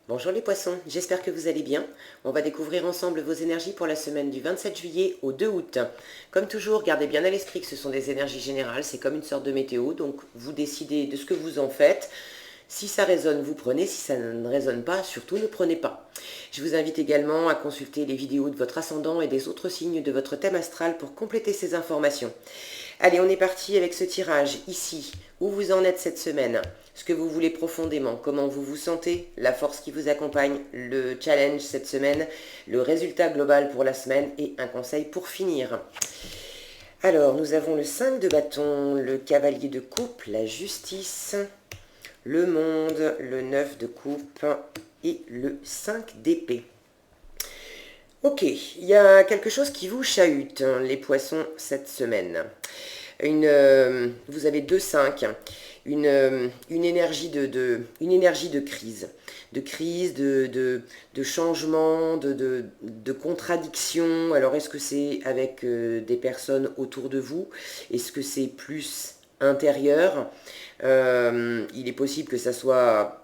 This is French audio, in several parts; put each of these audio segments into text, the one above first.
Bonjour les poissons, j'espère que vous allez bien. On va découvrir ensemble vos énergies pour la semaine du 27 juillet au 2 août. Comme toujours, gardez bien à l'esprit que ce sont des énergies générales, c'est comme une sorte de météo, donc vous décidez de ce que vous en faites. Si ça résonne, vous prenez, si ça ne résonne pas, surtout ne prenez pas. Je vous invite également à consulter les vidéos de votre ascendant et des autres signes de votre thème astral pour compléter ces informations. Allez, on est parti avec ce tirage ici. Où vous en êtes cette semaine? Ce que vous voulez profondément, comment vous vous sentez, la force qui vous accompagne, le challenge cette semaine, le résultat global pour la semaine et un conseil pour finir. Alors, nous avons le 5 de bâton, le cavalier de coupe, la justice, le monde, le 9 de coupe et le 5 d'épée. Ok, il y a quelque chose qui vous chahute, les poissons, cette semaine. Vous avez 2-5, une énergie une énergie de crise, de changement, de contradiction. Alors, est-ce que c'est avec des personnes autour de vous? Est-ce que c'est plus intérieur? Il est possible que ça soit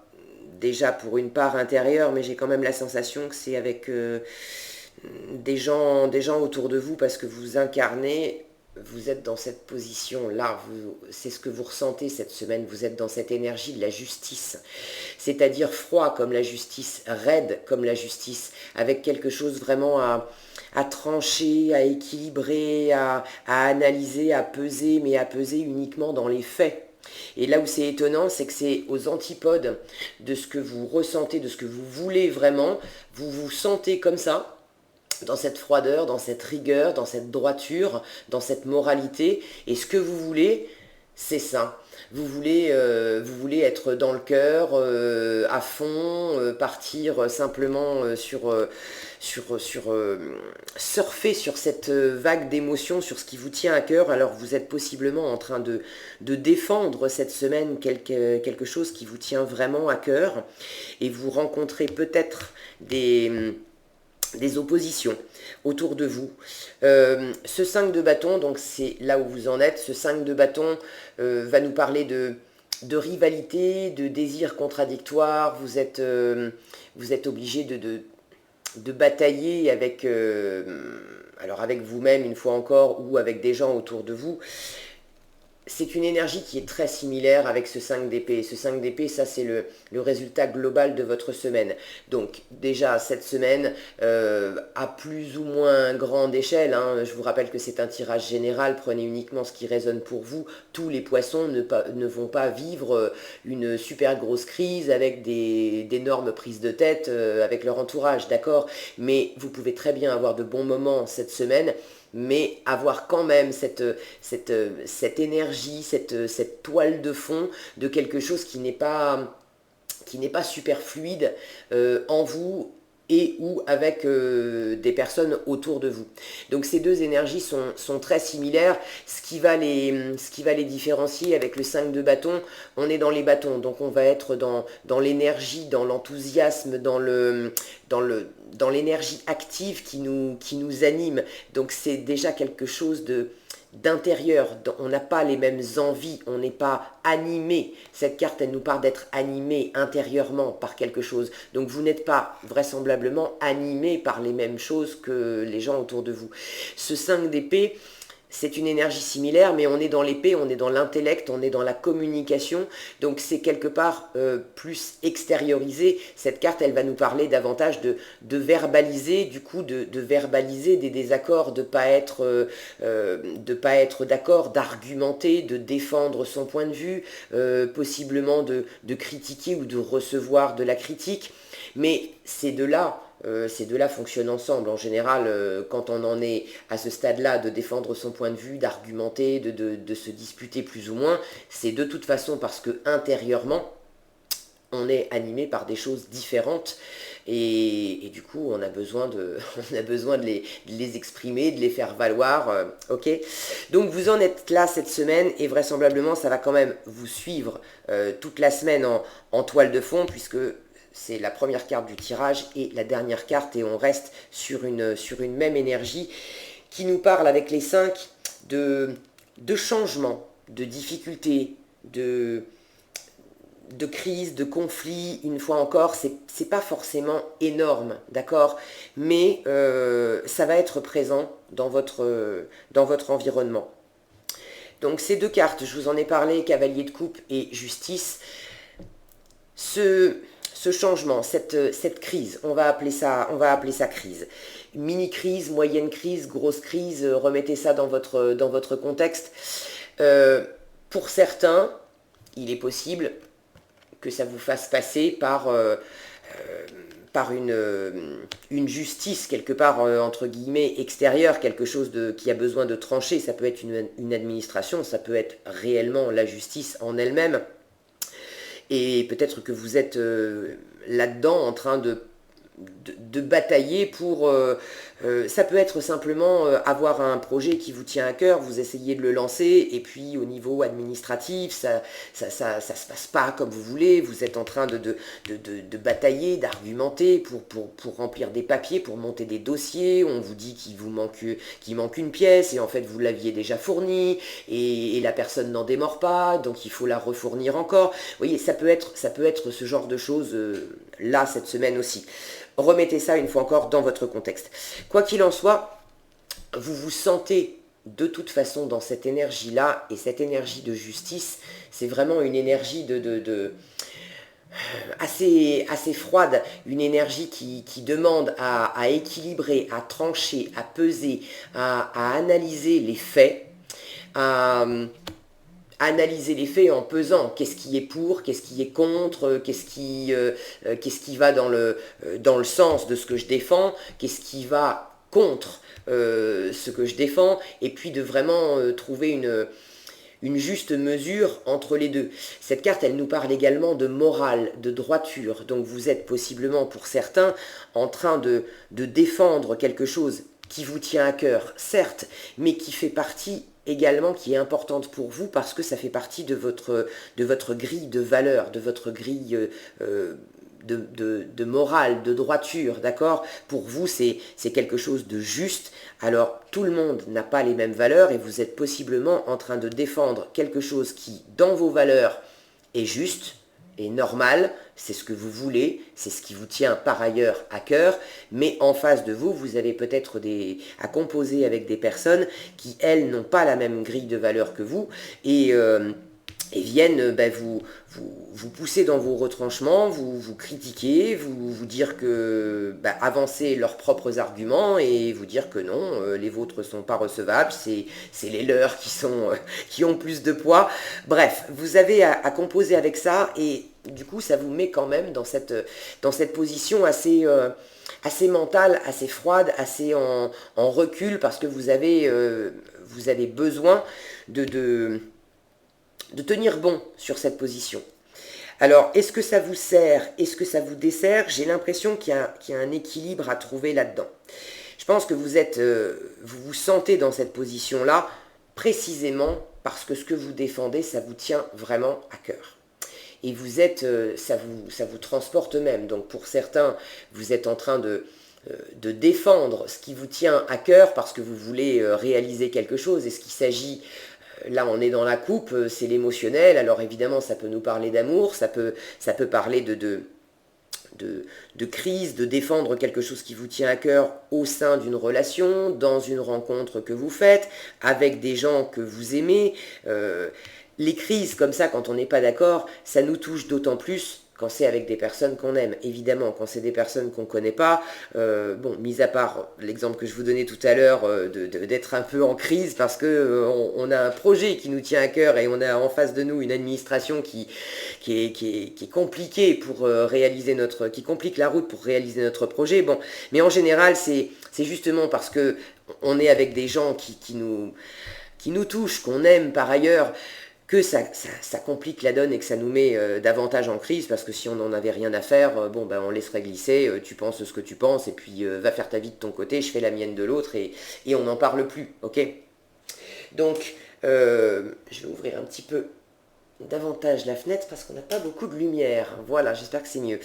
déjà pour une part intérieure, mais j'ai quand même la sensation que c'est avec des gens autour de vous parce que vous incarnez, vous êtes dans cette position-là, c'est ce que vous ressentez cette semaine, vous êtes dans cette énergie de la justice, c'est-à-dire froid comme la justice, raide comme la justice, avec quelque chose vraiment à trancher, à équilibrer, à analyser, à peser, mais à peser uniquement dans les faits. Et là où c'est étonnant, c'est que c'est aux antipodes de ce que vous ressentez, de ce que vous voulez vraiment, vous vous sentez comme ça, dans cette froideur, dans cette rigueur, dans cette droiture, dans cette moralité. Et ce que vous voulez, c'est ça. Vous voulez être dans le cœur, à fond, partir simplement surfer sur cette vague d'émotions, sur ce qui vous tient à cœur. Alors vous êtes possiblement en train de défendre cette semaine quelque chose qui vous tient vraiment à cœur. Et vous rencontrez peut-être des oppositions autour de vous. Ce 5 de bâton, donc c'est là où vous en êtes, ce 5 de bâton va nous parler de rivalité, de désirs contradictoires, vous êtes obligé de batailler avec, alors avec vous-même une fois encore, ou avec des gens autour de vous. C'est une énergie qui est très similaire avec ce 5 d'épée. Ce 5 d'épée, ça c'est le résultat global de votre semaine. Donc déjà cette semaine, à plus ou moins grande échelle, hein, je vous rappelle que c'est un tirage général, prenez uniquement ce qui résonne pour vous. Tous les poissons ne vont pas vivre une super grosse crise avec d'énormes prises de tête avec leur entourage, d'accord? Mais vous pouvez très bien avoir de bons moments cette semaine, mais avoir quand même cette énergie, cette toile de fond de quelque chose qui n'est pas super fluide en vous et ou avec des personnes autour de vous. Donc ces deux énergies sont très similaires. Ce qui va les différencier avec le 5 de bâton, on est dans les bâtons, donc on va être dans l'énergie, dans l'enthousiasme, dans l'énergie active qui nous anime. Donc c'est déjà quelque chose d'intérieur, on n'a pas les mêmes envies, on n'est pas animé. Cette carte, elle nous parle d'être animé intérieurement par quelque chose. Donc vous n'êtes pas vraisemblablement animé par les mêmes choses que les gens autour de vous. Ce 5 d'épée, c'est une énergie similaire, mais on est dans l'épée, on est dans l'intellect, on est dans la communication, donc c'est quelque part plus extériorisé. Cette carte, elle va nous parler davantage de verbaliser, du coup, de verbaliser des désaccords, de pas être d'accord, d'argumenter, de défendre son point de vue, possiblement de critiquer ou de recevoir de la critique. Mais ces deux-là fonctionnent ensemble. En général, quand on en est à ce stade-là, de défendre son point de vue, d'argumenter, de se disputer plus ou moins, c'est de toute façon parce que intérieurement, on est animé par des choses différentes et du coup on a besoin on a besoin de les exprimer, de les faire valoir, ok. Donc vous en êtes là cette semaine et vraisemblablement ça va quand même vous suivre toute la semaine en toile de fond puisque c'est la première carte du tirage et la dernière carte et on reste sur une même énergie qui nous parle avec les 5 de changement, de difficulté, de crise, de conflit, une fois encore, c'est pas forcément énorme, d'accord? Mais ça va être présent dans votre environnement. Donc ces deux cartes, je vous en ai parlé, cavalier de coupe et justice, ce changement, cette crise, on va appeler ça crise. Mini-crise, moyenne crise, grosse crise, remettez ça dans votre contexte. Pour certains, il est possible que ça vous fasse passer par une justice quelque part entre guillemets extérieure, quelque chose qui a besoin de trancher. Ça peut être une administration, ça peut être réellement la justice en elle-même. Et peut-être que vous êtes là-dedans en train de batailler pour... ça peut être simplement avoir un projet qui vous tient à cœur, vous essayez de le lancer, et puis au niveau administratif, ça se passe pas comme vous voulez, vous êtes en train de batailler, d'argumenter pour remplir des papiers, pour monter des dossiers, on vous dit qu'il manque une pièce, et en fait vous l'aviez déjà fournie, et la personne n'en démord pas, donc il faut la refournir encore. Vous voyez, ça peut être ce genre de choses là, cette semaine aussi. Remettez ça une fois encore dans votre contexte. Quoi qu'il en soit, vous vous sentez de toute façon dans cette énergie-là, et cette énergie de justice, c'est vraiment une énergie assez froide, une énergie qui demande à équilibrer, à trancher, à peser, à analyser les faits, à analyser les faits en pesant qu'est-ce qui est pour, qu'est-ce qui est contre, qu'est-ce qui va dans le sens de ce que je défends, qu'est-ce qui va contre ce que je défends, et puis de vraiment trouver une juste mesure entre les deux. Cette carte, elle nous parle également de morale, de droiture, donc vous êtes possiblement pour certains en train de défendre quelque chose qui vous tient à cœur, certes, mais qui fait partie également, qui est importante pour vous parce que ça fait partie de votre grille de valeurs, de votre grille de morale, de droiture, d'accord? Pour vous, c'est quelque chose de juste. Alors, tout le monde n'a pas les mêmes valeurs et vous êtes possiblement en train de défendre quelque chose qui, dans vos valeurs, est juste, est normal, c'est ce que vous voulez, c'est ce qui vous tient par ailleurs à cœur, mais en face de vous, vous avez peut-être à composer avec des personnes qui, elles, n'ont pas la même grille de valeurs que vous, et viennent vous pousser dans vos retranchements, vous critiquer, vous dire que avancer leurs propres arguments et vous dire que non, les vôtres ne sont pas recevables, c'est les leurs qui ont plus de poids. Bref, vous avez à composer avec ça et du coup ça vous met quand même dans cette position assez mentale, assez froide, assez en recul parce que vous avez besoin de tenir bon sur cette position. Alors, est-ce que ça vous sert? Est-ce que ça vous dessert? J'ai l'impression qu'il y a un équilibre à trouver là-dedans. Je pense que vous vous sentez dans cette position-là précisément parce que ce que vous défendez, ça vous tient vraiment à cœur. Et ça vous transporte même. Donc pour certains, vous êtes en train de défendre ce qui vous tient à cœur parce que vous voulez réaliser quelque chose. Et ce qu'il s'agit... Là, on est dans la coupe, c'est l'émotionnel. Alors évidemment, ça peut nous parler d'amour, ça peut parler de crise, de défendre quelque chose qui vous tient à cœur au sein d'une relation, dans une rencontre que vous faites, avec des gens que vous aimez. Les crises comme ça, quand on n'est pas d'accord, ça nous touche d'autant plus quand c'est avec des personnes qu'on aime. Évidemment, quand c'est des personnes qu'on ne connaît pas, mis à part l'exemple que je vous donnais tout à l'heure, d'être un peu en crise parce que on a un projet qui nous tient à cœur et on a en face de nous une administration qui est compliquée pour qui complique la route pour réaliser notre projet. Bon, mais en général, c'est justement parce que on est avec des gens qui nous touchent, qu'on aime par ailleurs, que ça complique la donne et que ça nous met davantage en crise, parce que si on n'en avait rien à faire, on laisserait glisser, tu penses ce que tu penses, et puis va faire ta vie de ton côté, je fais la mienne de l'autre, et on n'en parle plus, ok? Donc, je vais ouvrir un petit peu davantage la fenêtre, parce qu'on n'a pas beaucoup de lumière, voilà, j'espère que c'est mieux.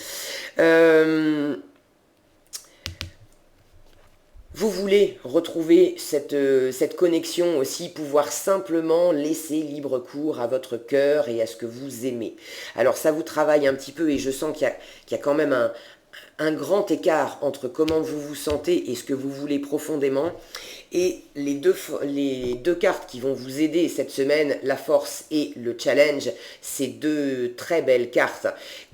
Vous voulez retrouver cette connexion aussi, pouvoir simplement laisser libre cours à votre cœur et à ce que vous aimez. Alors ça vous travaille un petit peu et je sens qu'il y a quand même un grand écart entre comment vous vous sentez et ce que vous voulez profondément. Et les deux cartes qui vont vous aider cette semaine, la force et le challenge, c'est deux très belles cartes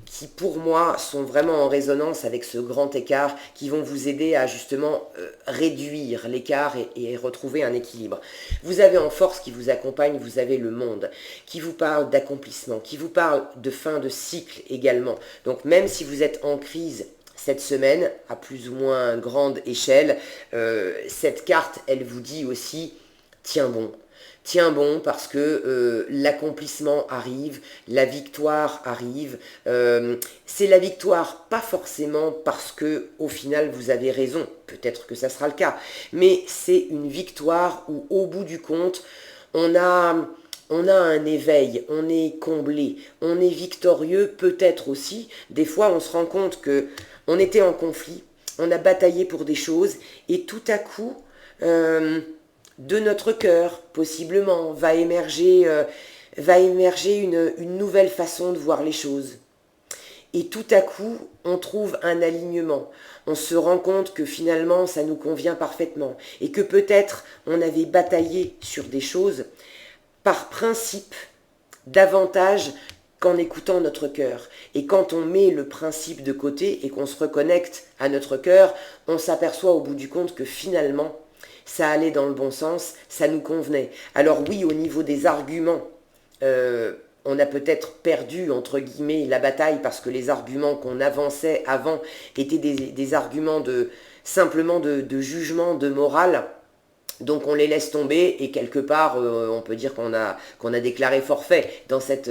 qui pour moi sont vraiment en résonance avec ce grand écart, qui vont vous aider à justement réduire l'écart et retrouver un équilibre. Vous avez en force qui vous accompagne, vous avez le monde, qui vous parle d'accomplissement, qui vous parle de fin de cycle également. Donc même si vous êtes en crise cette semaine, à plus ou moins grande échelle, cette carte, elle vous dit aussi, tiens bon. Tiens bon parce que l'accomplissement arrive, la victoire arrive. C'est la victoire pas forcément parce que au final vous avez raison, peut-être que ça sera le cas, mais c'est une victoire où au bout du compte, on a un éveil, on est comblé, on est victorieux peut-être aussi. Des fois on se rend compte que on était en conflit, on a bataillé pour des choses et tout à coup... de notre cœur, possiblement, va émerger une nouvelle façon de voir les choses. Et tout à coup, on trouve un alignement. On se rend compte que finalement, ça nous convient parfaitement. Et que peut-être on avait bataillé sur des choses par principe davantage qu'en écoutant notre cœur. Et quand on met le principe de côté et qu'on se reconnecte à notre cœur, on s'aperçoit au bout du compte que finalement, ça allait dans le bon sens, ça nous convenait. Alors oui, au niveau des arguments, on a peut-être perdu, entre guillemets, la bataille parce que les arguments qu'on avançait avant étaient des arguments simplement de jugement, de morale. Donc on les laisse tomber et quelque part, on peut dire qu'on a déclaré forfait dans cette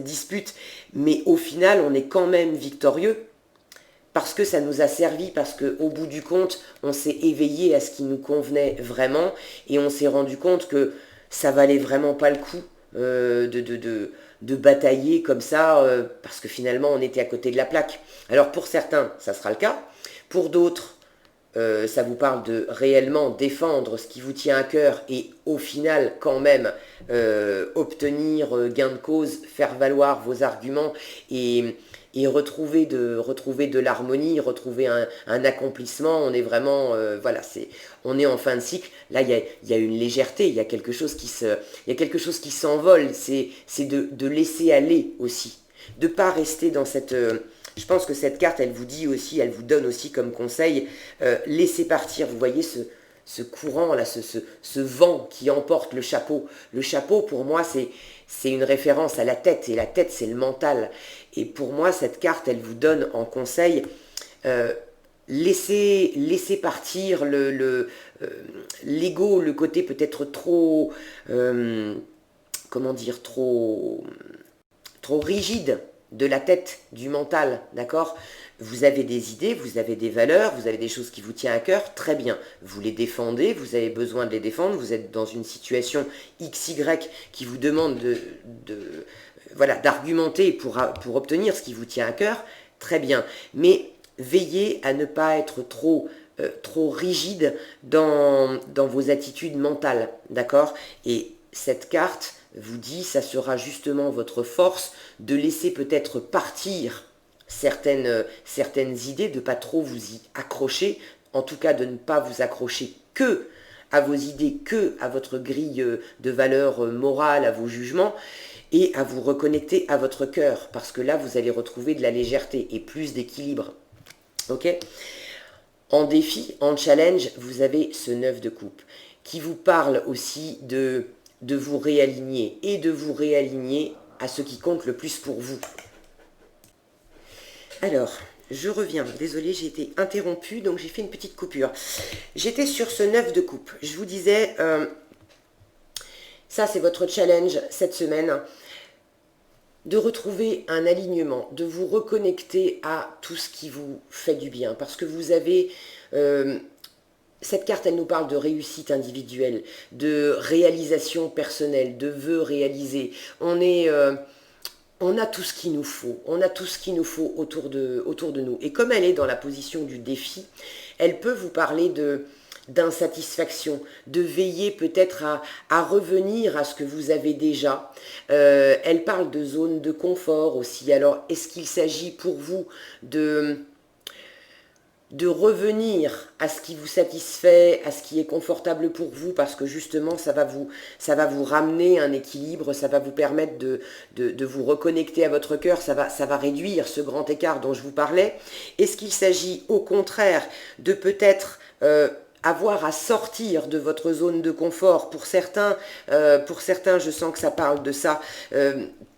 dispute. Mais au final, on est quand même victorieux parce que ça nous a servi, parce qu'au bout du compte, on s'est éveillé à ce qui nous convenait vraiment, et on s'est rendu compte que ça valait vraiment pas le coup de batailler comme ça, parce que finalement on était à côté de la plaque. Alors pour certains, ça sera le cas, pour d'autres, ça vous parle de réellement défendre ce qui vous tient à cœur et au final quand même obtenir gain de cause, faire valoir vos arguments et retrouver de l'harmonie, retrouver un accomplissement. On est vraiment, voilà, on est en fin de cycle. Là, il y a une légèreté, il y a quelque chose qui s'envole. C'est de laisser aller aussi, de pas rester dans cette je pense que cette carte, elle vous dit aussi, elle vous donne aussi comme conseil, laissez partir. Vous voyez ce courant là, ce vent qui emporte le chapeau. Le chapeau, pour moi, c'est une référence à la tête, et la tête, c'est le mental. Et pour moi, cette carte, elle vous donne en conseil, laissez partir l'ego, le côté peut-être trop, comment dire, trop rigide de la tête, du mental, d'accord? Vous avez des idées, vous avez des valeurs, vous avez des choses qui vous tiennent à cœur, très bien. Vous les défendez, vous avez besoin de les défendre, vous êtes dans une situation XY qui vous demande voilà, d'argumenter pour obtenir ce qui vous tient à cœur, très bien. Mais veillez à ne pas être trop rigide dans vos attitudes mentales, d'accord? Et cette carte vous dit, ça sera justement votre force de laisser peut-être partir certaines idées, de ne pas trop vous y accrocher, en tout cas de ne pas vous accrocher que à vos idées, que à votre grille de valeurs morales, à vos jugements, et à vous reconnecter à votre cœur, parce que là, vous allez retrouver de la légèreté et plus d'équilibre. Ok ? En défi, en challenge, vous avez ce 9 de coupe, qui vous parle aussi de vous réaligner, et de vous réaligner à ce qui compte le plus pour vous. Alors, je reviens. Désolée, j'ai été interrompue, donc j'ai fait une petite coupure. J'étais sur ce 9 de coupe. Je vous disais, ça c'est votre challenge cette semaine, de retrouver un alignement, de vous reconnecter à tout ce qui vous fait du bien, parce que vous avez... cette carte, elle nous parle de réussite individuelle, de réalisation personnelle, de vœux réalisés. On est on a tout ce qu'il nous faut, on a tout ce qu'il nous faut autour de nous. Et comme elle est dans la position du défi, elle peut vous parler d'insatisfaction, de veiller peut-être à revenir à ce que vous avez déjà. Elle parle de zone de confort aussi. Alors, est-ce qu'il s'agit pour vous de revenir à ce qui vous satisfait, à ce qui est confortable pour vous, parce que justement ça va vous ramener un équilibre, ça va vous permettre de vous reconnecter à votre cœur, ça va réduire ce grand écart dont je vous parlais. Est-ce qu'il s'agit au contraire de peut-être avoir à sortir de votre zone de confort? Pour certains, je sens que ça parle de ça,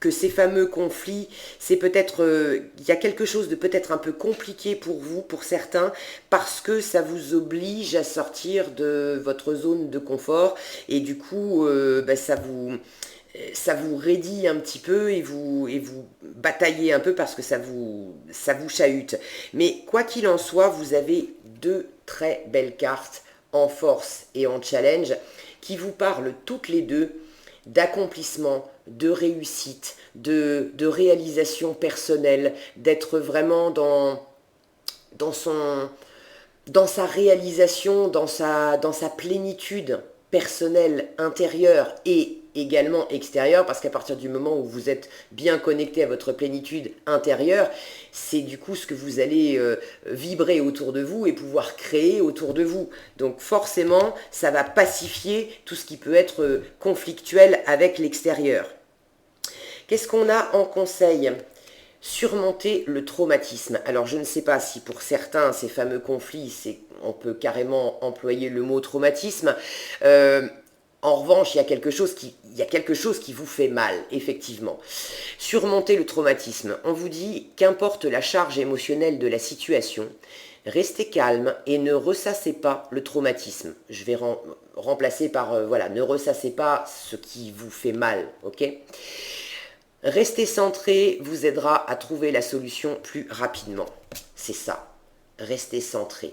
que ces fameux conflits, c'est peut-être, il y a quelque chose de peut-être un peu compliqué pour vous, pour certains, parce que ça vous oblige à sortir de votre zone de confort, et du coup, ça vous raidit un petit peu et vous bataillez un peu parce que ça vous chahute. Mais quoi qu'il en soit, vous avez deux très belles cartes en force et en challenge qui vous parlent toutes les deux d'accomplissement, de réussite, de réalisation personnelle, d'être vraiment dans sa réalisation, dans sa plénitude personnelle, intérieure et également extérieure, parce qu'à partir du moment où vous êtes bien connecté à votre plénitude intérieure, c'est du coup ce que vous allez vibrer autour de vous et pouvoir créer autour de vous. Donc forcément, ça va pacifier tout ce qui peut être conflictuel avec l'extérieur. Qu'est-ce qu'on a en conseil ? Surmonter le traumatisme. Alors je ne sais pas si pour certains, ces fameux conflits, on peut carrément employer le mot traumatisme. En revanche, il y a quelque chose qui vous fait mal, effectivement. Surmonter le traumatisme. On vous dit qu'importe la charge émotionnelle de la situation, restez calme et ne ressassez pas le traumatisme. Je vais remplacer par, voilà, ne ressassez pas ce qui vous fait mal, ok ? Rester centré vous aidera à trouver la solution plus rapidement. C'est ça, rester centré.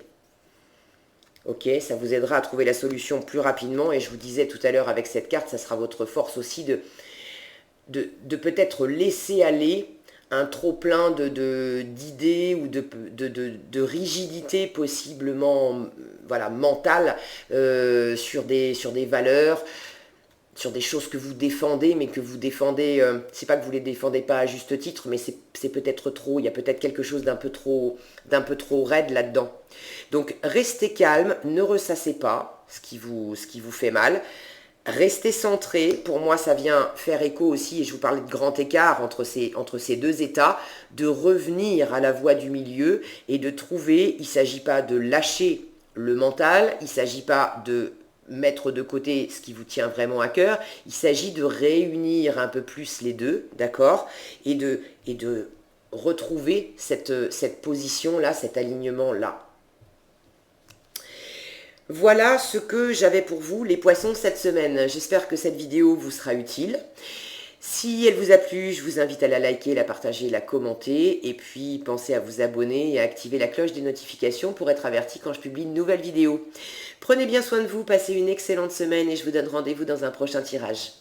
Ok, ça vous aidera à trouver la solution plus rapidement. Et je vous disais tout à l'heure avec cette carte, ça sera votre force aussi de peut-être laisser aller un trop-plein d'idées ou de rigidité possiblement voilà, mentale sur des valeurs, sur des choses que vous défendez, mais que vous défendez, c'est pas que vous les défendez pas à juste titre, mais c'est peut-être trop, il y a peut-être quelque chose d'un peu trop raide là-dedans. Donc restez calme, ne ressassez pas ce qui vous fait mal, restez centré. Pour moi ça vient faire écho aussi, et je vous parlais de grand écart entre ces deux états, de revenir à la voie du milieu et de trouver, il ne s'agit pas de lâcher le mental, il ne s'agit pas de mettre de côté ce qui vous tient vraiment à cœur, il s'agit de réunir un peu plus les deux, d'accord, et de retrouver cette position-là, cet alignement-là. Voilà ce que j'avais pour vous, les poissons, cette semaine. J'espère que cette vidéo vous sera utile. Si elle vous a plu, je vous invite à la liker, la partager, la commenter. Et puis, pensez à vous abonner et à activer la cloche des notifications pour être averti quand je publie une nouvelle vidéo. Prenez bien soin de vous, passez une excellente semaine et je vous donne rendez-vous dans un prochain tirage.